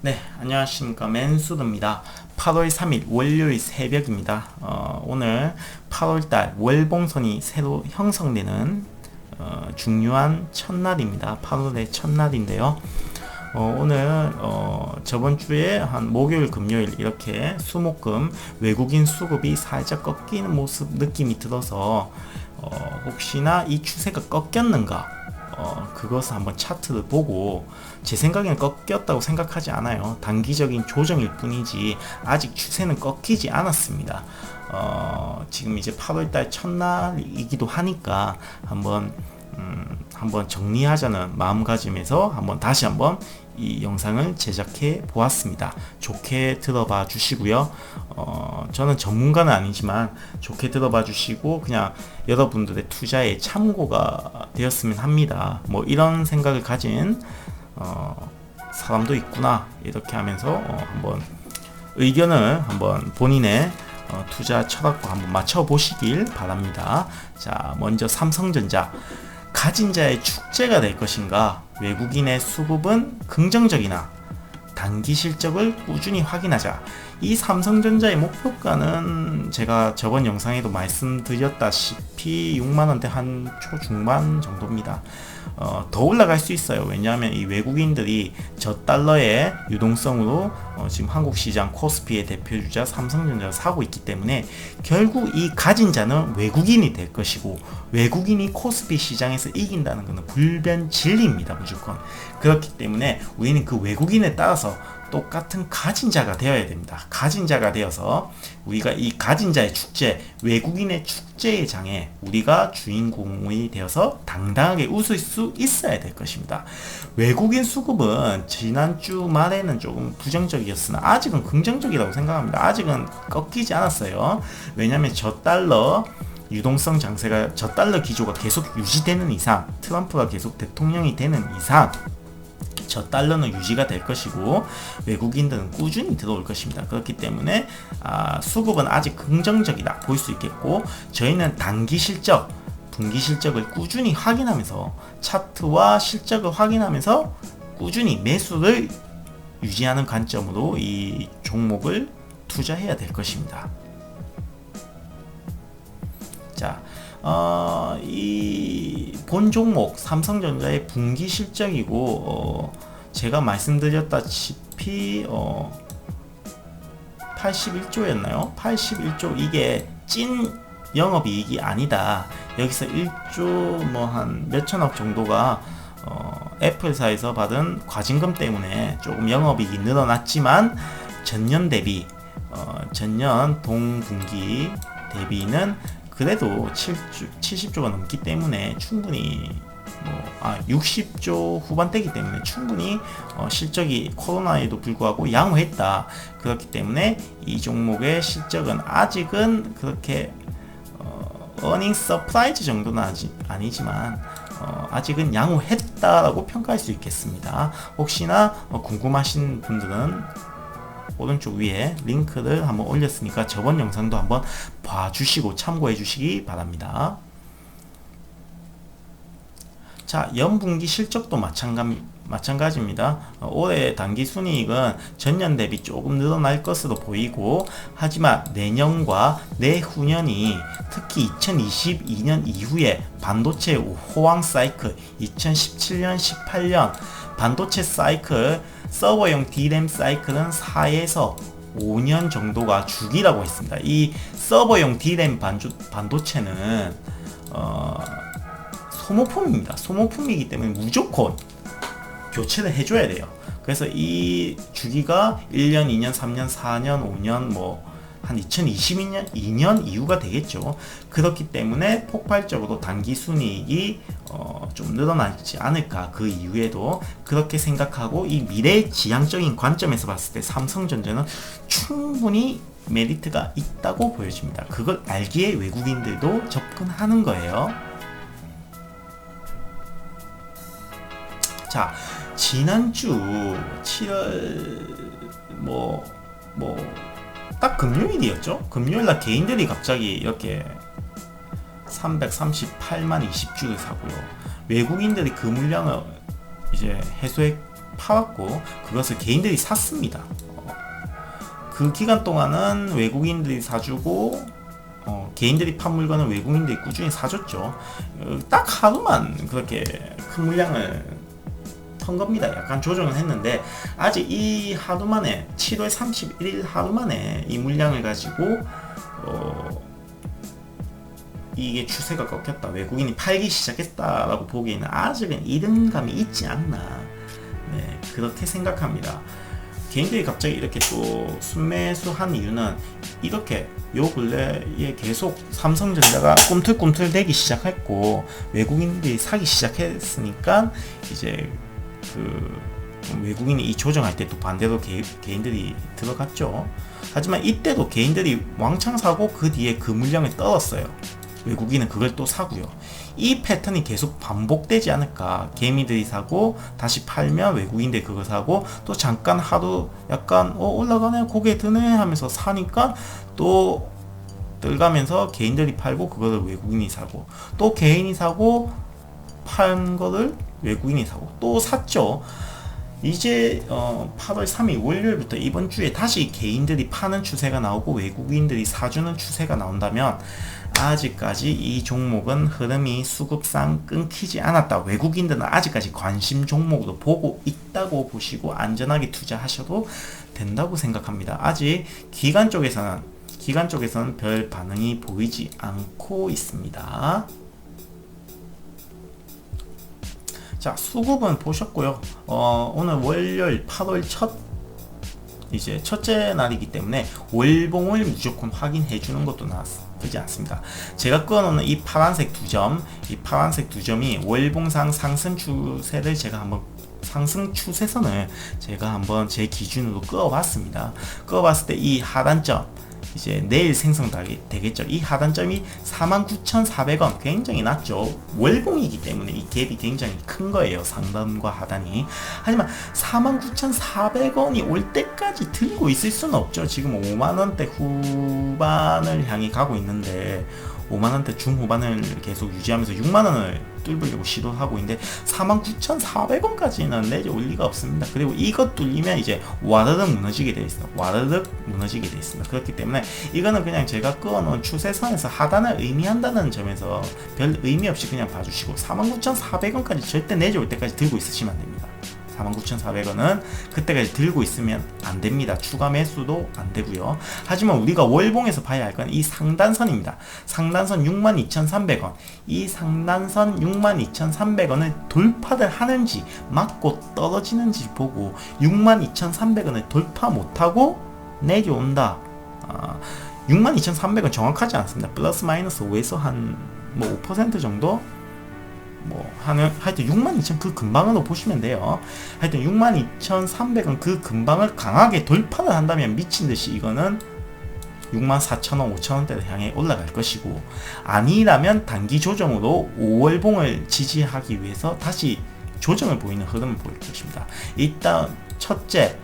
네, 안녕하십니까. 맨수드입니다. 8월 3일 월요일 새벽입니다. 오늘 8월달 월봉선이 새로 형성되는 중요한 첫날입니다. 8월의 첫날인데요. 오늘 저번 주에 한 목요일, 금요일 이렇게 수목금 외국인 수급이 살짝 꺾이는 모습 느낌이 들어서 혹시나 이 추세가 꺾였는가 그것을 한번 차트를 보고 제 생각에는 꺾였다고 생각하지 않아요. 단기적인 조정일 뿐이지 아직 추세는 꺾이지 않았습니다. 지금 이제 8월달 첫날이기도 하니까 한번 정리하자는 마음가짐에서 다시 한번 이 영상을 제작해 보았습니다. 좋게 들어봐 주시고요. 저는 전문가는 아니지만 좋게 들어봐 주시고 그냥 여러분들의 투자에 참고가 되었으면 합니다. 뭐 이런 생각을 가진 사람도 있구나 이렇게 하면서 한번 의견을 한번 본인의 투자 철학과 한번 맞춰 보시길 바랍니다. 자, 먼저 삼성전자. 가진 자의 축제가 될 것인가? 외국인의 수급은 긍정적이나 단기 실적을 꾸준히 확인하자. 이 삼성전자의 목표가는 제가 저번 영상에도 말씀드렸다시피 6만원대 한 초중반 정도입니다. 더 올라갈 수 있어요. 왜냐하면 이 외국인들이 저달러의 유동성으로 지금 한국 시장 코스피의 대표주자 삼성전자를 사고 있기 때문에 결국 이 가진 자는 외국인이 될 것이고 외국인이 코스피 시장에서 이긴다는 것은 불변 진리입니다. 무조건. 그렇기 때문에 우리는 그 외국인에 따라서 똑같은 가진 자가 되어야 됩니다. 가진 자가 되어서 우리가 이 가진 자의 축제, 외국인의 축제의 장에 우리가 주인공이 되어서 당당하게 웃을 수 있어야 될 것입니다. 외국인 수급은 지난주 말에는 조금 부정적이었으나 아직은 긍정적이라고 생각합니다. 아직은 꺾이지 않았어요. 왜냐하면 저달러 유동성 장세가 저달러 기조가 계속 유지되는 이상, 트럼프가 계속 대통령이 되는 이상 저 달러는 유지가 될 것이고 외국인들은 꾸준히 들어올 것입니다. 그렇기 때문에 수급은 아직 긍정적이다 볼 수 있겠고 저희는 단기 실적, 분기 실적을 꾸준히 확인하면서 차트와 실적을 확인하면서 꾸준히 매수를 유지하는 관점으로 이 종목을 투자해야 될 것입니다. 자, 이 본 종목 삼성전자의 분기 실적이고 제가 말씀드렸다시피 81조였나요? 81조 이게 찐 영업이익이 아니다. 여기서 1조 뭐 한 몇천억 정도가 애플사에서 받은 과징금 때문에 조금 영업이익이 늘어났지만 전년 대비 전년 동분기 대비는 그래도 70조가 넘기 때문에 충분히 60조 후반대이기 때문에 충분히 실적이 코로나에도 불구하고 양호했다. 그렇기 때문에 이 종목의 실적은 아직은 그렇게 어닝 서프라이즈 정도는 아니지만 아직은 양호했다라고 평가할 수 있겠습니다. 혹시나 궁금하신 분들은 오른쪽 위에 링크를 한번 올렸으니까 저번 영상도 한번 봐주시고 참고해 주시기 바랍니다. 자, 연분기 실적도 마찬가지입니다. 올해 단기순이익은 전년 대비 조금 늘어날 것으로 보이고 하지만 내년과 내후년이 특히 2022년 이후에 반도체 호황 사이클 2017년 18년 반도체 사이클 서버용 D램 사이클은 4에서 5년 정도가 주기라고 했습니다. 이 서버용 D램 반도체는 소모품입니다. 소모품이기 때문에 무조건 교체를 해줘야 돼요. 그래서 이 주기가 1년, 2년, 3년, 4년, 5년 한 2022년 2년 이후가 되겠죠. 그렇기 때문에 폭발적으로 단기 순이익이 좀 늘어나지 않을까. 그 이후에도 그렇게 생각하고 이 미래 지향적인 관점에서 봤을 때 삼성전자는 충분히 메리트가 있다고 보여집니다. 그걸 알기에 외국인들도 접근하는 거예요. 자, 지난주 7월 딱 금요일이었죠. 금요일날 개인들이 갑자기 이렇게 338만 20주를 사고요. 외국인들이 그 물량을 이제 팔았고 그것을 개인들이 샀습니다. 그 기간 동안은 외국인들이 사주고 개인들이 판 물건을 외국인들이 꾸준히 사줬죠. 딱 하루만 그렇게 큰 물량을 턴 겁니다. 약간 조정을 했는데 아직 이 하루 만에 7월 31일 하루 만에 이 물량을 가지고 이게 추세가 꺾였다, 외국인이 팔기 시작했다라고 보기에는 아직은 이른감이 있지 않나, 네, 그렇게 생각합니다. 개인들이 갑자기 이렇게 또 순매수한 이유는 이렇게 요 근래에 계속 삼성전자가 꿈틀꿈틀 대기 시작했고 외국인들이 사기 시작했으니까 이제 그 외국인이 이 조정할 때 또 반대로 개인들이 들어갔죠. 하지만 이때도 개인들이 왕창 사고 그 뒤에 그 물량을 떨었어요. 외국인은 그걸 또 사고요. 이 패턴이 계속 반복되지 않을까. 개미들이 사고 다시 팔면 외국인들이 그거 사고 또 잠깐 하루 약간 올라가네, 고개 드네 하면서 사니까 또 들어가면서 개인들이 팔고 그거를 외국인이 사고 또 개인이 사고 판 거를 외국인이 사고 또 샀죠. 이제 8월 3일 월요일부터 이번 주에 다시 개인들이 파는 추세가 나오고 외국인들이 사주는 추세가 나온다면 아직까지 이 종목은 흐름이 수급상 끊기지 않았다. 외국인들은 아직까지 관심 종목으로 보고 있다고 보시고 안전하게 투자하셔도 된다고 생각합니다. 아직 기관 쪽에서는 별 반응이 보이지 않고 있습니다. 자, 수급은 보셨고요. 오늘 월요일 8월 첫째 날이기 때문에 월봉을 무조건 확인해 주는 것도 나쁘지 않습니다. 제가 끊어놓은 이 파란색 두 점이 월봉상 상승 추세를 상승 추세선을 제가 한번 제 기준으로 그어봤습니다. 그어봤을 때 이 하단점 이제 내일 생성되겠죠. 이 하단점이 49,400원 굉장히 낮죠. 월봉이기 때문에 이 갭이 굉장히 큰 거예요. 상단과 하단이. 하지만 49,400원이 올 때까지 들고 있을 수는 없죠. 지금 5만원대 후반을 향해 가고 있는데 5만원대 중후반을 계속 유지하면서 6만원을 뚫으려고 시도하고 있는데 49,400원까지는 내려올 리가 없습니다. 그리고 이것 뚫리면 이제 와르륵 무너지게 되어 있습니다. 그렇기 때문에 이거는 그냥 제가 그어놓은 추세선에서 하단을 의미한다는 점에서 별 의미 없이 그냥 봐주시고 49,400원까지 절대 내려올 때까지 들고 있으시면 안 됩니다. 49,400원은 그때까지 들고 있으면 안 됩니다. 추가 매수도 안 되고요. 하지만 우리가 월봉에서 봐야 할 건 이 상단선입니다. 상단선 62,300원. 이 상단선 62,300원을 돌파를 하는지 맞고 떨어지는지 보고 62,300원을 돌파 못하고 내려온다. 62,300원 정확하지 않습니다. 플러스 마이너스 5에서 한 5% 정도 하여튼 62,000 그 근방으로 보시면 돼요. 하여튼 62,300원 그 근방을 강하게 돌파를 한다면 미친듯이 이거는 64,000원, 5,000원대를 향해 올라갈 것이고, 아니라면 단기 조정으로 5월봉을 지지하기 위해서 다시 조정을 보이는 흐름을 보일 것입니다. 일단 첫째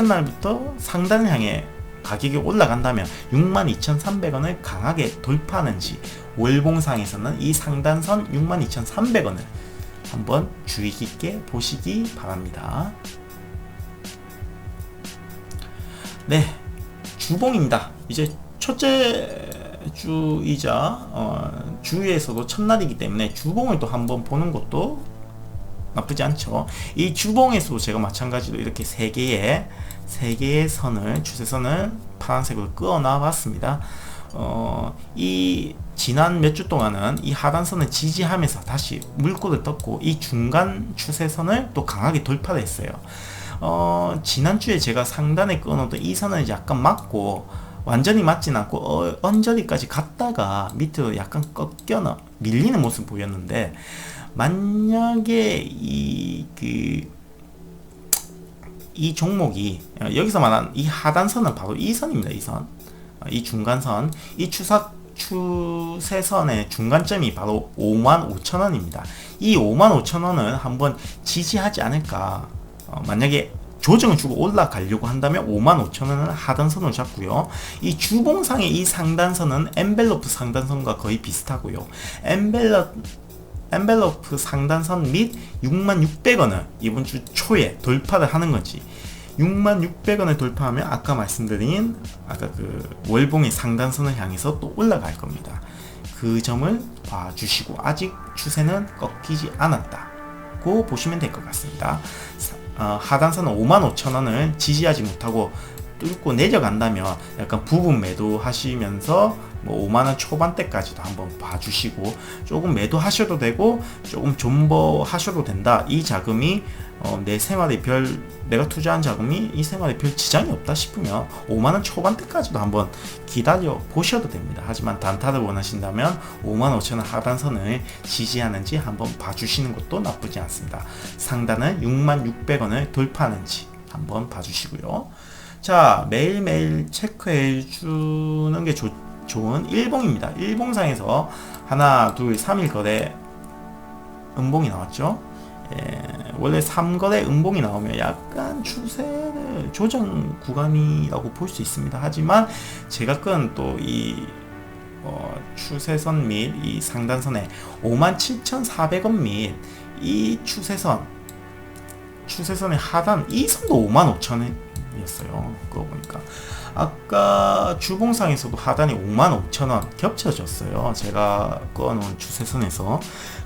날부터 상단을 향해 가격이 올라간다면 62,300원을 강하게 돌파하는지, 월봉상에서는 이 상단선 62,300원을 한번 주의 깊게 보시기 바랍니다. 네, 주봉입니다. 이제 첫째 주이자 주에서도 첫날이기 때문에 주봉을 또 한번 보는 것도 나쁘지 않죠. 이 주봉에서도 제가 마찬가지로 이렇게 세 개의 선을, 추세선을 파란색으로 그어 나왔습니다. 이 지난 몇 주 동안은 이 하단선을 지지하면서 다시 물꼬를 떴고, 이 중간 추세선을 또 강하게 돌파를 했어요. 지난주에 제가 상단에 끊어놓던 이 선을 약간 맞고, 완전히 맞진 않고 언저리까지 갔다가 밑으로 약간 밀리는 모습 보였는데, 만약에 이 종목이 여기서 말한 이 하단선은 바로 이 선입니다. 이 중간선, 이 추세선의 중간점이 바로 55,000원입니다. 이 55,000원을 한번 지지하지 않을까. 만약에 조정을 주고 올라가려고 한다면 55,000원을 하단선으로 잡고요. 이 주봉상의 이 상단선은 엔벨로프 상단선과 거의 비슷하고요. 엔벨로프 상단선 및 66,600원을 이번 주 초에 돌파를 하는 건지, 66,600원을 돌파하면 아까 말씀드린 그 월봉의 상단선을 향해서 또 올라갈 겁니다. 그 점을 봐주시고, 아직 추세는 꺾이지 않았다고 보시면 될 것 같습니다. 하단선은 55,000원을 지지하지 못하고 뚫고 내려간다면 약간 부분 매도 하시면서 5만원 초반대까지도 한번 봐주시고, 조금 매도 하셔도 되고 조금 존버 하셔도 된다. 이 자금이 내 생활에 내가 투자한 자금이 이 생활에 별 지장이 없다 싶으면 5만원 초반대까지도 한번 기다려 보셔도 됩니다. 하지만 단타를 원하신다면 55,000원 하단선을 지지하는지 한번 봐주시는 것도 나쁘지 않습니다. 상단은 66,600원을 돌파하는지 한번 봐주시고요. 자, 매일매일 체크해 주는 게 좋은 일봉입니다. 일봉상에서 하나, 둘, 3일 거래 음봉이 나왔죠. 원래 3거래 음봉이 나오면 약간 추세를 조정 구간이라고 볼 수 있습니다. 하지만 제가 끈 또 이 추세선 및 이 상단선에 57,400원 및 이 추세선의 하단 이 선도 55,000원이었어요. 그거 보니까 아까 주봉상에서도 하단이 55,000원 겹쳐졌어요. 제가 꺼놓은 추세선에서.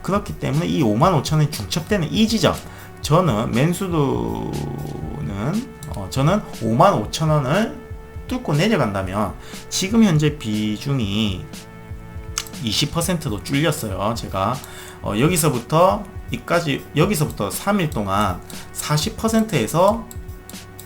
그렇기 때문에 이 55,000원이 중첩되는 이 지점, 저는 맨수도는 저는 55,000원을 뚫고 내려간다면, 지금 현재 비중이 20%로 줄였어요. 제가 여기서부터 3일 동안 40%에서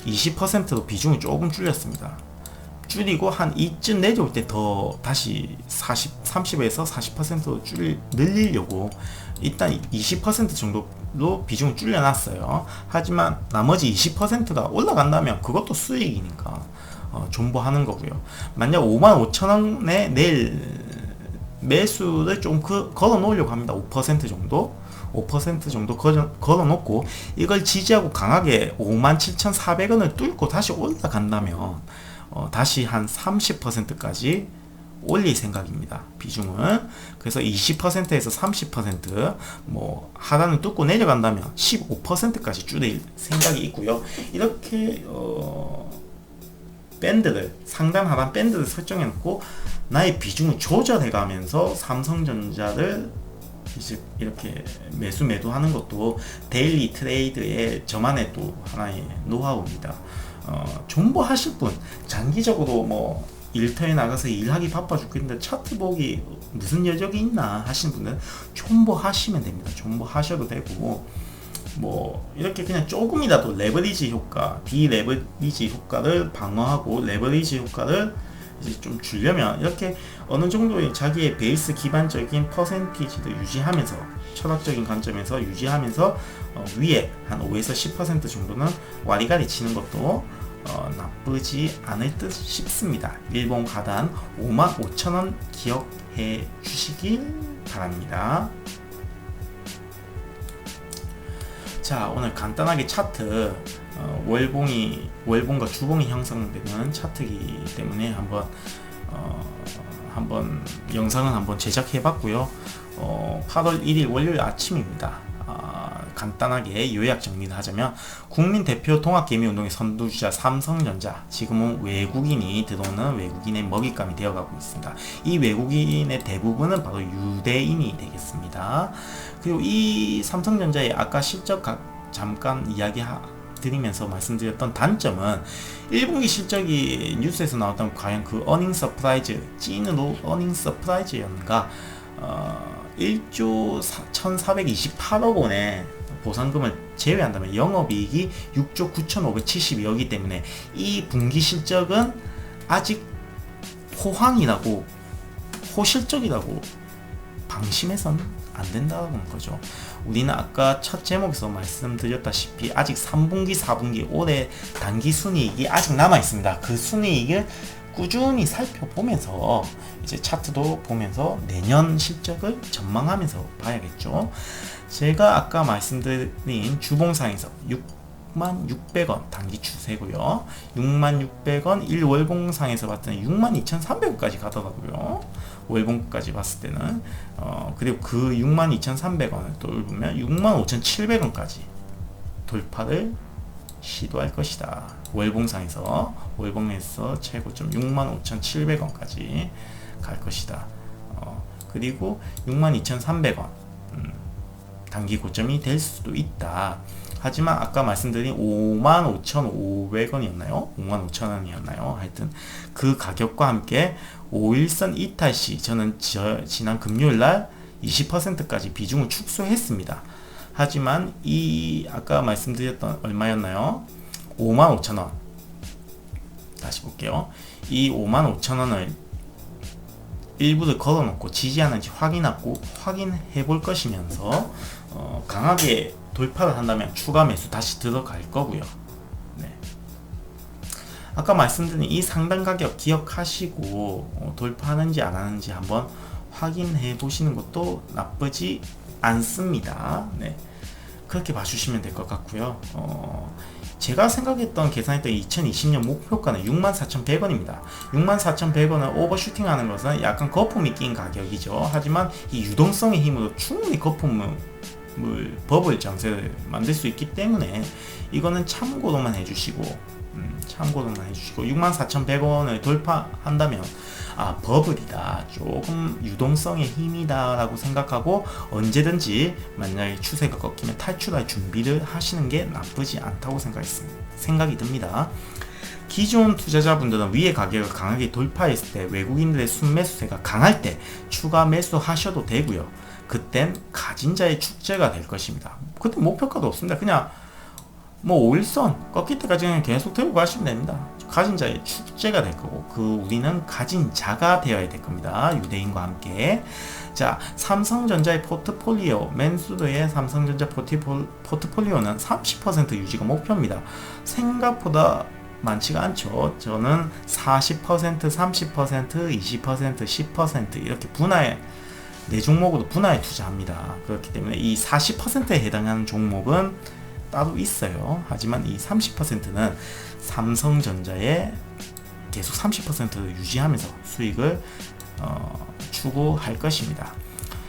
20%로 비중을 조금 줄였습로 줄이고 한 이쯤 내려올 때 더 다시 30에서 40%로 늘리려고 일단 20% 정도로 비중을 줄여놨어요. 하지만 나머지 20%가 올라간다면 그것도 수익이니까 존버하는 거고요. 만약 55,000원에 내일 매수를 좀 걸어 놓으려고 합니다. 5% 정도 걸어놓고 이걸 지지하고 강하게 57,400원을 뚫고 다시 올라간다면 다시 한 30%까지 올릴 생각입니다. 비중은. 그래서 20%에서 30% 하단을 뚫고 내려간다면 15%까지 줄일 생각이 있고요. 이렇게 상단 하단 밴드를 설정해 놓고 나의 비중을 조절해 가면서 삼성전자를 이제 이렇게 매도하는 것도 데일리 트레이드의 저만의 또 하나의 노하우입니다. 존버 하실 분, 장기적으로 일터에 나가서 일하기 바빠 죽겠는데 차트 보기 무슨 여력이 있나 하시는 분들은 존버 하시면 됩니다. 존버 하셔도 되고, 이렇게 그냥 조금이라도 레버리지 효과, 디레버리지 효과를 방어하고 레버리지 효과를 이제 좀 주려면 이렇게 어느 정도의 자기의 베이스 기반적인 퍼센티지를 유지하면서, 철학적인 관점에서 유지하면서 위에 한 5에서 10% 정도는 와리가리 치는 것도 나쁘지 않을 듯 싶습니다. 일봉 하단 55,000원 기억해 주시길 바랍니다. 자, 오늘 간단하게 차트, 월봉과 주봉이 형성되는 차트이기 때문에 한번 영상은 한번 제작해 봤고요. 8월 1일 월요일 아침입니다. 간단하게 요약 정리를 하자면, 국민 대표 통합개미운동의 선두주자 삼성전자, 지금은 외국인이 들어오는 외국인의 먹잇감이 되어가고 있습니다. 이 외국인의 대부분은 바로 유대인이 되겠습니다. 그리고 이 삼성전자의 아까 실적 잠깐 드리면서 말씀드렸던 단점은 1분기 실적이 뉴스에서 나왔던 과연 그 어닝 서프라이즈, 찐으로 어닝 서프라이즈였는가, 1조 1428억 원의 보상금을 제외한다면 영업이익이 6조 9572억이기 때문에 이 분기 실적은 아직 호실적이라고 방심해서는 안 된다는 거죠. 우리는 아까 첫 제목에서 말씀드렸다시피 아직 3분기, 4분기 올해 단기 순이익이 아직 남아 있습니다. 그 순이익을 꾸준히 살펴보면서 이제 차트도 보면서 내년 실적을 전망하면서 봐야겠죠. 제가 아까 말씀드린 주봉상에서 66,600원 단기 추세고요. 66,600원 1월봉상에서 봤을 때는 62,300원까지 가더라고요. 월봉까지 봤을 때는 그리고 그 62,300원을 또 보면 65,700원까지 돌파를 시도할 것이다. 월봉에서 최고점 65,700원까지 갈 것이다. 그리고 62,300원 단기 고점이 될 수도 있다. 하지만 아까 말씀드린 55,500원이었나요? 55,000원이었나요? 하여튼 그 가격과 함께 5일선 이탈시 저는 지난 금요일날 20%까지 비중을 축소했습니다. 하지만 이 아까 말씀드렸던 얼마였나요? 55,000원. 다시 볼게요. 이 55,000원을 일부를 걸어놓고 지지하는지 확인해 볼 것이면서 강하게 돌파를 한다면 추가 매수 다시 들어갈 거고요. 네. 아까 말씀드린 이 상단 가격 기억하시고 돌파하는지 안 하는지 한번 확인해 보시는 것도 나쁘지 않습니다. 네. 그렇게 봐주시면 될 것 같고요. 제가 생각했던 계산했던 2020년 목표가는 64,100원입니다. 64,100원을 오버슈팅하는 것은 약간 거품이 낀 가격이죠. 하지만 이 유동성의 힘으로 충분히 버블 장세를 만들 수 있기 때문에 이거는 참고로만 해주시고 64,100원을 돌파한다면 버블이다, 조금 유동성의 힘이다 라고 생각하고 언제든지 만약에 추세가 꺾이면 탈출할 준비를 하시는 게 나쁘지 않다고 생각이 듭니다. 기존 투자자분들은 위의 가격을 강하게 돌파했을 때 외국인들의 순매수세가 강할 때 추가 매수하셔도 되고요. 그땐 가진 자의 축제가 될 것입니다. 그때 목표가도 없습니다. 그냥 5일선 꺾일 때까지 그냥 계속 들고 가시면 됩니다. 가진 자의 축제가 될 거고 우리는 가진 자가 되어야 될 겁니다. 유대인과 함께. 자, 삼성전자의 포트폴리오 맨수드의 삼성전자 포트폴리오는 30% 유지가 목표입니다. 생각보다 많지가 않죠. 저는 40%, 30%, 20%, 10% 이렇게 네 종목으로 분할에 투자합니다. 그렇기 때문에 이 40%에 해당하는 종목은 따로 있어요. 하지만 이 30%는 삼성전자에 계속 30%를 유지하면서 수익을 추구할 것입니다.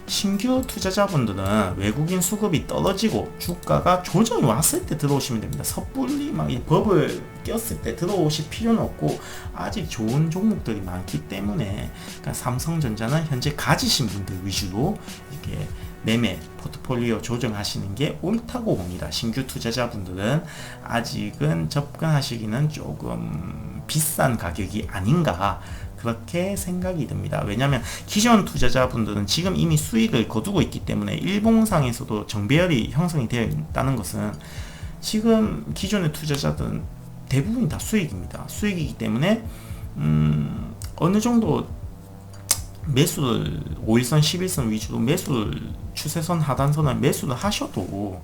신규 투자자분들은 외국인 수급이 떨어지고 주가가 조정이 왔을 때 들어오시면 됩니다. 섣불리 이 버블 꼈을 때 들어오실 필요는 없고 아직 좋은 종목들이 많기 때문에 그러니까 삼성전자는 현재 가지신 분들 위주로 이렇게 매매 포트폴리오 조정하시는 게 옳다고 봅니다. 신규 투자자분들은 아직은 접근하시기는 조금 비싼 가격이 아닌가 그렇게 생각이 듭니다. 왜냐하면 기존 투자자분들은 지금 이미 수익을 거두고 있기 때문에 일봉상에서도 정배열이 형성이 되어 있다는 것은 지금 기존의 투자자들은 대부분이 다 수익입니다. 수익이기 때문에 어느 정도 매수를 5일선, 11선 위주로 매수를 추세선, 하단선을 매수를 하셔도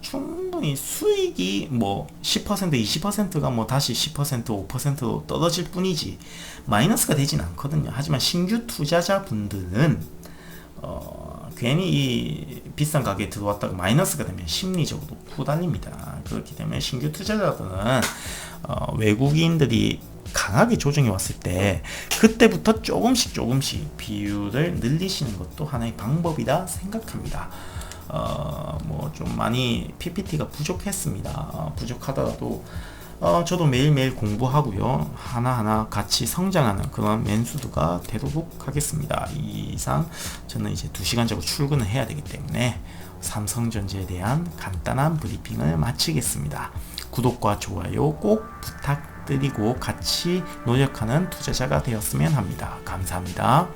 충분히 수익이 10%, 20%가 다시 10%, 5%로 떨어질 뿐이지 마이너스가 되진 않거든요. 하지만 신규 투자자분들은 괜히 이 비싼 가격에 들어왔다가 마이너스가 되면 심리적으로 후달립니다. 그렇기 때문에 신규 투자자들은 외국인들이 강하게 조정이 왔을 때 그때부터 조금씩 비율을 늘리시는 것도 하나의 방법이다 생각합니다. 좀 많이 PPT가 부족했습니다. 부족하더라도 저도 매일매일 공부하고요. 하나하나 같이 성장하는 그런 맨수드가 되도록 하겠습니다. 이 이상 저는 이제 2시간짜리 출근을 해야 되기 때문에 삼성전자에 대한 간단한 브리핑을 마치겠습니다. 구독과 좋아요 꼭 부탁드리고 같이 노력하는 투자자가 되었으면 합니다. 감사합니다.